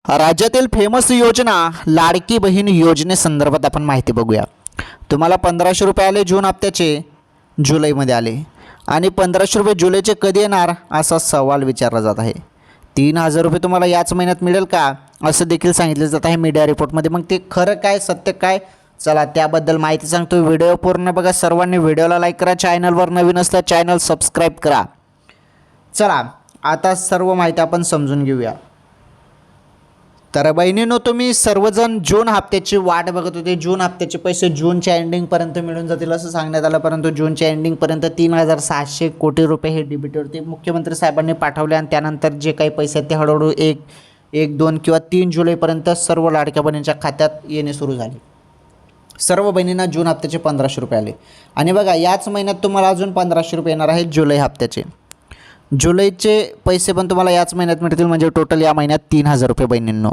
राज्यातील फेमस योजना लाडकी बहीण योजनेसंदर्भात आपण माहिती बघूया. तुम्हाला 1500 रुपये आले जून हप्त्याचे, जुलैमध्ये आले. आणि 1500 रुपये जुलैचे कधी येणार असा सवाल विचारला जात आहे. 3000 रुपये तुम्हाला याच महिन्यात मिळेल का असं देखील सांगितलं जात आहे मीडिया रिपोर्टमध्ये. मग ते खरं काय सत्य काय, चला त्याबद्दल माहिती सांगतो. व्हिडिओ पूर्ण बघा. सर्वांनी व्हिडिओला लाईक करा. चॅनलवर नवीन असल्यास चॅनल सबस्क्राईब करा. चला आता सर्व माहिती आपण समजून घेऊया. तर बहिणींनो, तुम्ही सर्वजण जून हप्त्याची वाट बघत होते. जून हप्त्याचे पैसे जूनच्या एंडिंगपर्यंत मिळून जातील असं सांगण्यात आलं, परंतु जूनच्या एंडिंगपर्यंत 3600 कोटी रुपये हे डीबीटीवरती मुख्यमंत्री साहेबांनी पाठवले. आणि त्यानंतर जे काही पैसे आहेत ते हळूहळू 1, 2 किंवा 3 जुलैपर्यंत सर्व लाडक्या बहिणींच्या खात्यात येणे सुरू झाले. सर्व बहिणींना जून हप्त्याचे 1500 रुपये आले. आणि बघा याच महिन्यात तुम्हाला अजून 1500 रुपये येणार आहेत जुलै हप्त्याचे. जुलैचे पैसे पण तुम्हाला याच महिन्यात मिळतील, म्हणजे टोटल या महिन्यात 3000 रुपये बहिणींनो.